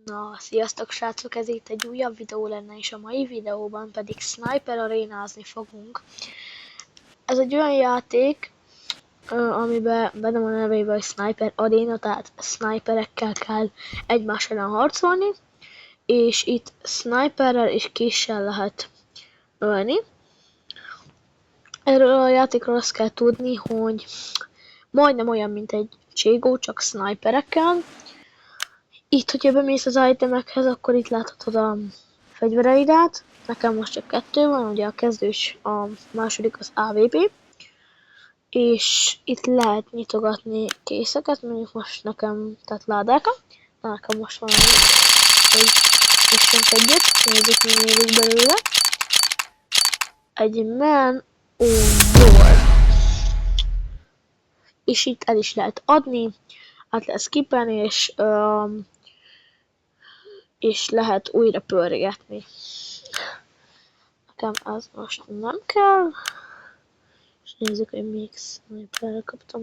Na, sziasztok srácok, ez itt egy újabb videó lenne, és a mai videóban pedig Sniper arénázni fogunk. Ez egy olyan játék, amiben benne van a nevében, hogy Sniper aréna, tehát sniperekkel kell egymás ellen harcolni, és itt sniperrel és késsel lehet ölni. Erről a játékról azt kell tudni, hogy majdnem olyan, mint egy CSGO, csak sniperekkel. Itt, hogyha bemész az itemekhez, akkor itt láthatod a fegyvereidet. Nekem most csak 2 van, ugye a kezdős, a második az AWP. És itt lehet nyitogatni készeket, mondjuk most nekem, tehát ládákat. De nekem most van, hogy nyissunk egyet, nézzük, mi nyílik belőle. Egy Man o' War. És itt el is lehet adni, át lehet skippelni, és lehet újra pörgetni. Nekem ez most nem kell. És nézzük, hogy még sniperre kaptam.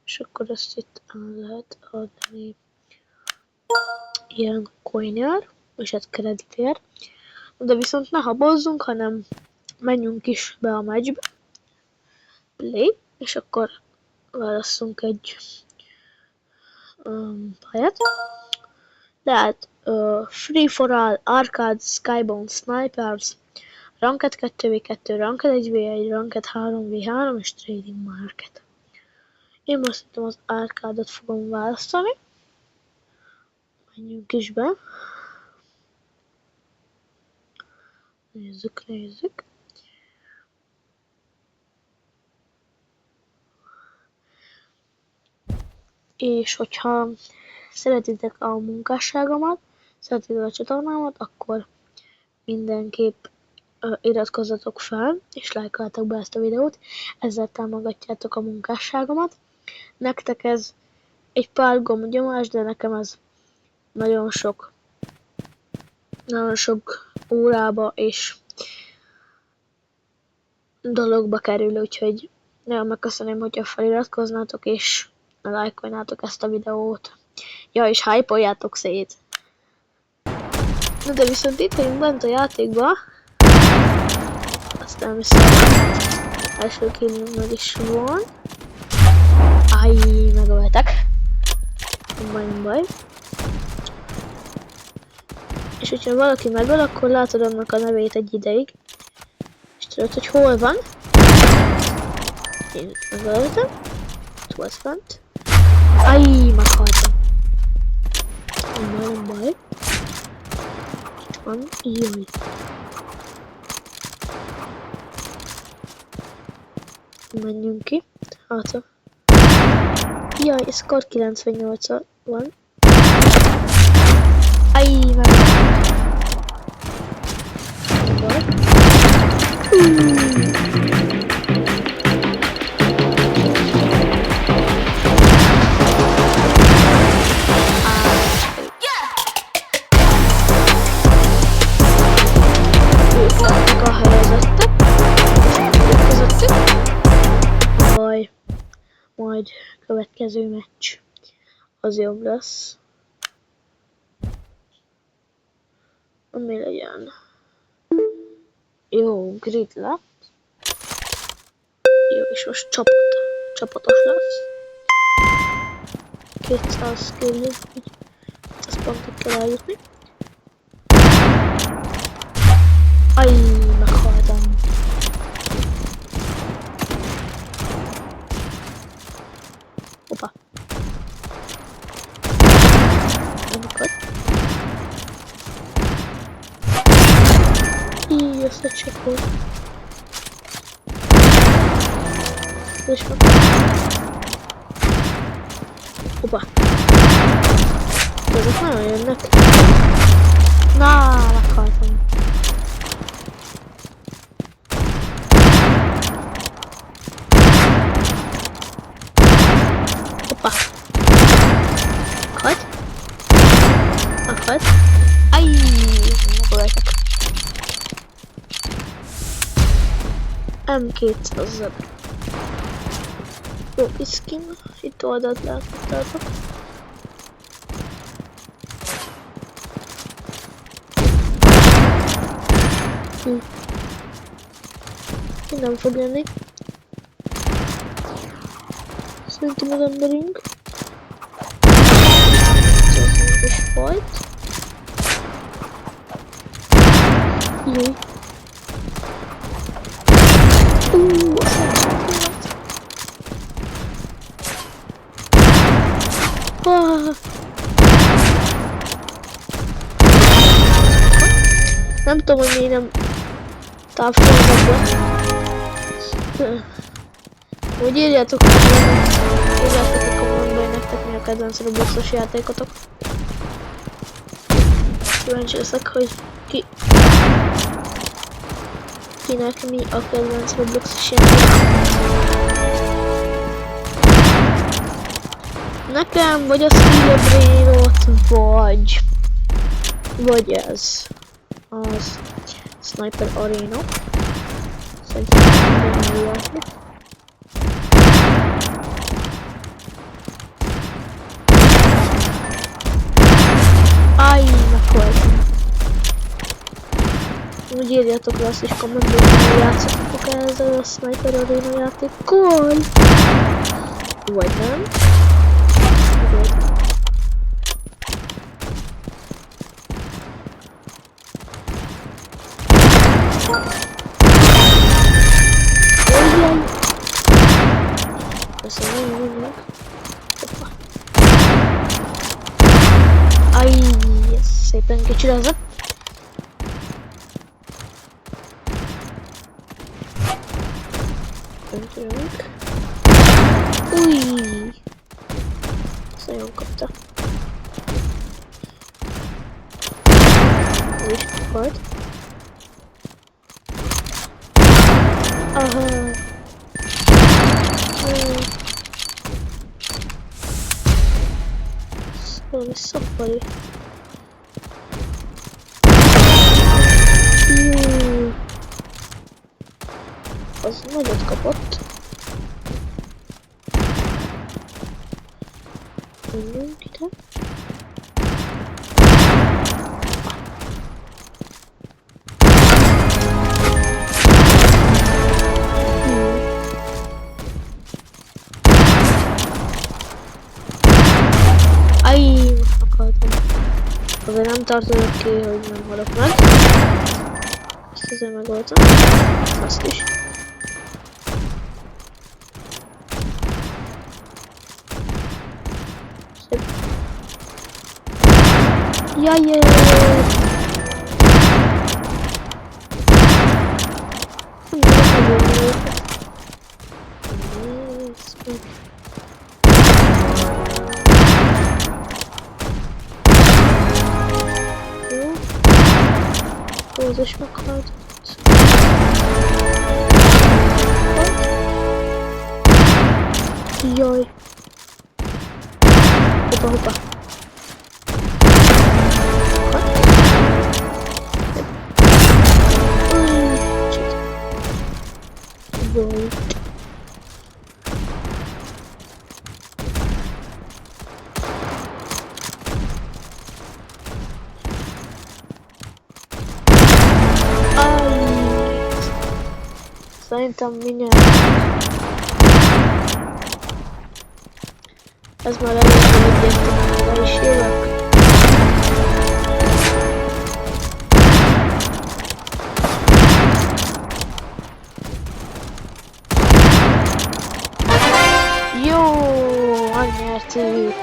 És akkor ezt itt lehet adni ilyen coinért, és ez kreditért. De viszont ne habozzunk, hanem menjünk is be a meccsbe. Play, és akkor válasszunk egy pályát. Tehát Free for All, Arcade, Skybound, Snipers, Ranked 2v2, Ranked 1v1, Ranked 3v3 és Trading Market. Én most szerintem az Arcade-ot fogom választani. Menjünk is be. Nézzük. És hogyha szeretitek a munkásságomat, szeretitek a csatornámat, akkor mindenképp iratkozzatok fel, és lájkoljátok be ezt a videót, ezzel támogatjátok a munkásságomat. Nektek ez egy pár gombnyomás, de nekem ez nagyon sok órába és dologba kerül, úgyhogy nagyon megköszönöm, hogyha feliratkoznátok és lájkoljátok ezt a videót. Ja, és hype-oljátok szét! Na de viszont itt vagyunk bent a játékba. Azt nem hiszem, első killünk meg is van. Áj, megöltek. Nem baj. És hogyha valaki megöl, akkor látod annak a nevét egy ideig. És tudod, hogy hol van. Én megöltem. Itt volt fent. Áj, meghaltam. Nem baj. Itt van. Jaj. Menjünk ki. Hátra. Jaj, ez kar 98 van. Áj, megöltem. Nem baj. Majd következő meccs az jobb lesz. Mi legyen? Jó, grid lett. Jó, és most csapatos lesz. 200 kill, ezt pontot kell eljutni. Aj, meghaltam. Hoppá. Nem akar. Így, összecsekol. És van. Hoppá. De ezek nagyon jönnek. Na, meghaltam. Hoppá. Akad. Aj, megöltek. M200. Jó kis skin, itt oldalt láthattátok. Ki nem fog jönni. Szerintem az emberünk. Ez is volt. Jó. Nem tudom, hogy miért nem távsolnak be. Úgy írjátok, hogy a kommentben, hogy nektek mi a kedvenc Robloxos játékotok. Kíváncsi leszek, hogy kinek mi a kedvenc Robloxos játék. Nekem vagy a Skillebrainot, vagy ez az Sniper Arena. Szerintem minden jó játék. Áj, meghaltam. Úgy írjátok le azt is kommentben, hogy játszottatok ezzel a Sniper Arena játékkal. Vagy nem. Olyan. Köszönöm, mindjárt. Aj, szépen kicsirázott. Öntünk. Új! Ezt nagyon kapta. Ez is volt. Aha. Valami szappali. Az nagyot kapott. Menjünk ide. Aj, akartam. Azért nem tartozok ki, hogy nem halok meg. Ezt azért megoltam. Azt is. Szép. Jajjaj! Az is meghalt. Jaj. Hopa. Jaj. Szerintem mindjárt. Ez már elég egyértelmű, le is jövök. Jó, megnyertük.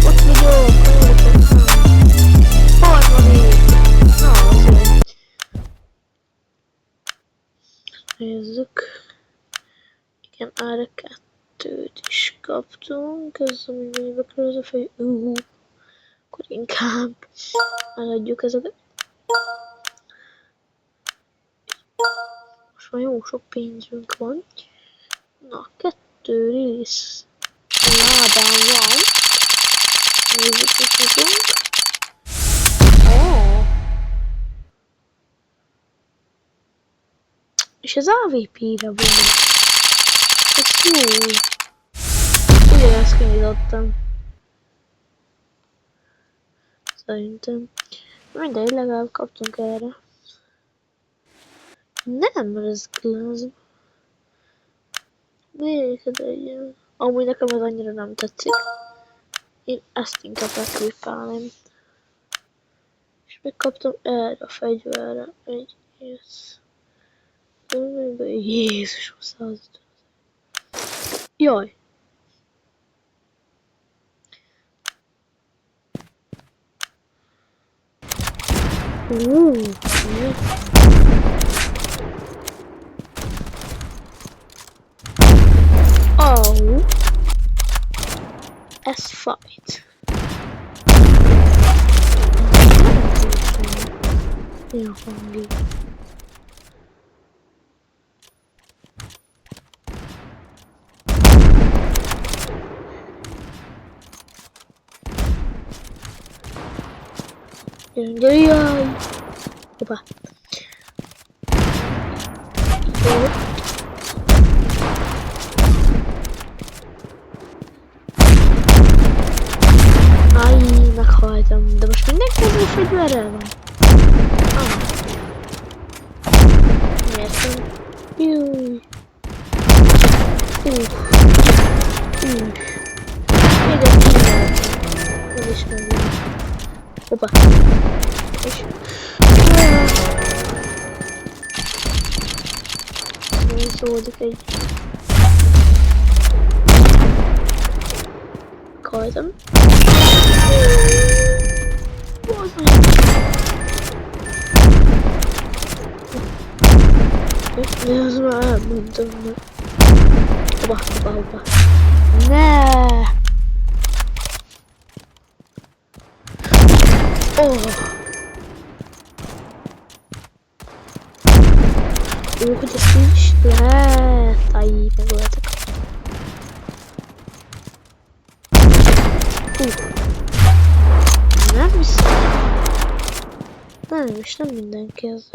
Ott vagyok, nézzük. Igen, R2-t is kaptunk. Ez a mindenbe kerül az a fej. Akkor inkább eladjuk ezeket. Most már jó sok pénzünk van. Na, 2 release ládán van. Nézzük, mit tudunk. És az AVP-re van. Ez jó. Ugyanezt kinyitottam. Szerintem. Mindegy, legalább kaptunk erre. Nem, ez glass. Még egy ilyen. Amúgy nekem ez annyira nem tetszik. Én ezt inkább elképálném. És megkaptam erre a fegyverre egy ilyet. Jézus, 100. Jaj! Oh! Ez fight. Milyen hangi? Jaj! Hoppá! Aj, meghaltam, de most mindenki ezzel fegyverrel van? Értem. Júj! Még egy pillanat. Ez is megvan. Hoppá! És... Néződik egy... Meghajtam. Ez már elmondtam. Hoppá. Ne! Oh! Hogy ezt így is lehet. Aj, megöltek. Nem hiszem. Nem, és nem mindenki az.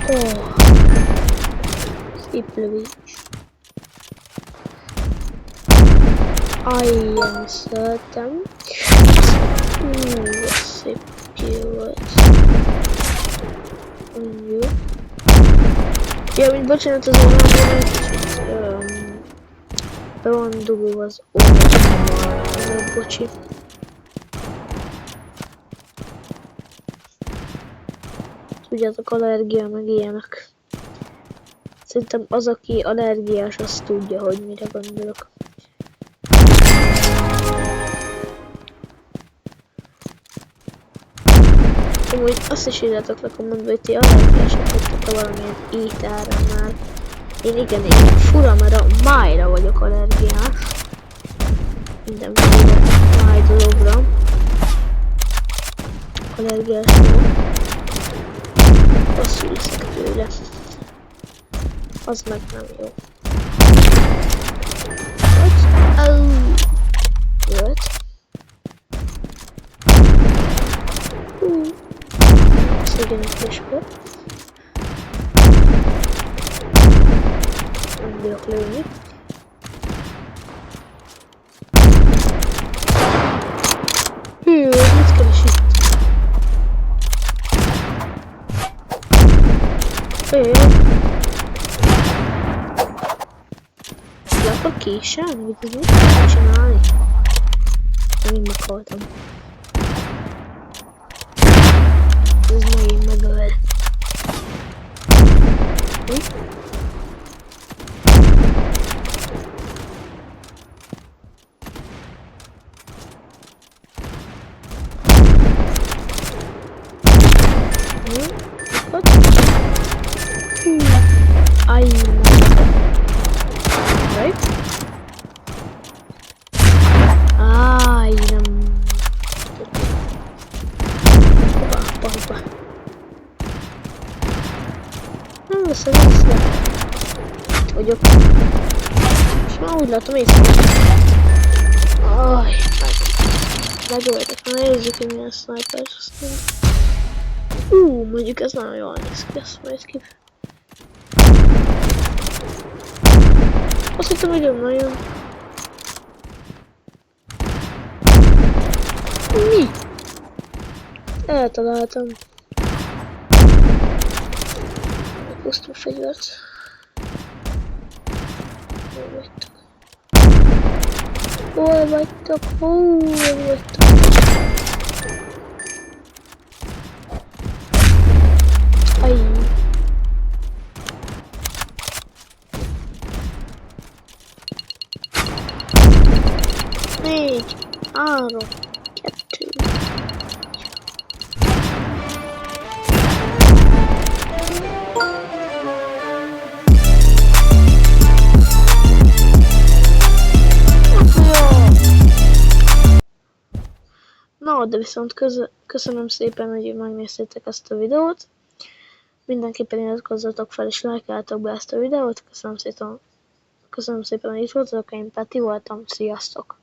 Oh. Szép lövés. Ajján szeretem. Szép kill volt. Jó. Ja, mint bocsánat, az orromban egy kicsit be van dugó az orromban. Bocsi. Tudjátok, allergia meg ilyenek. Szerintem az, aki allergiás, az tudja, hogy mire gondolok. Amúgy azt is írjátok le kommentbe, hogy ti allergiások vagytok valamilyen ételre már. Én igen, én fura, mert a májra vagyok allergiás. Mindenféle máj dologra. Allergiás vagyok. Rosszul leszek tőle. Az meg nem jó. Jött. Szégyenetésből. Nem bírok lőni. Hű, mit keres itt? Le akar késelni? Mit tudok csinálni? Én meghaltam. Ez megint megöl. Aj, aj, nem. Hoppá. Nem veszem észre. Itt vagyok. És már úgy látom észre. Aj, megöltek. Na nézzük, hogy milyen sniper, aztán Mondjuk ez nagyon jól néz ki, ezt majd ki. Azt hittem, hogy nem jön. Mi? Eltaláltam. Pusztul fegyvert. Hol vagytok? Hol vagytok? Hol vagytok? Ajj. 4, 3, 2. Na, de viszont köszönöm szépen, hogy megnéztétek ezt a videót. Mindenképpen iratkozzatok fel és lájkáljátok be ezt a videót. Köszönöm szépen, hogy itt voltatok, én Peti voltam. Sziasztok!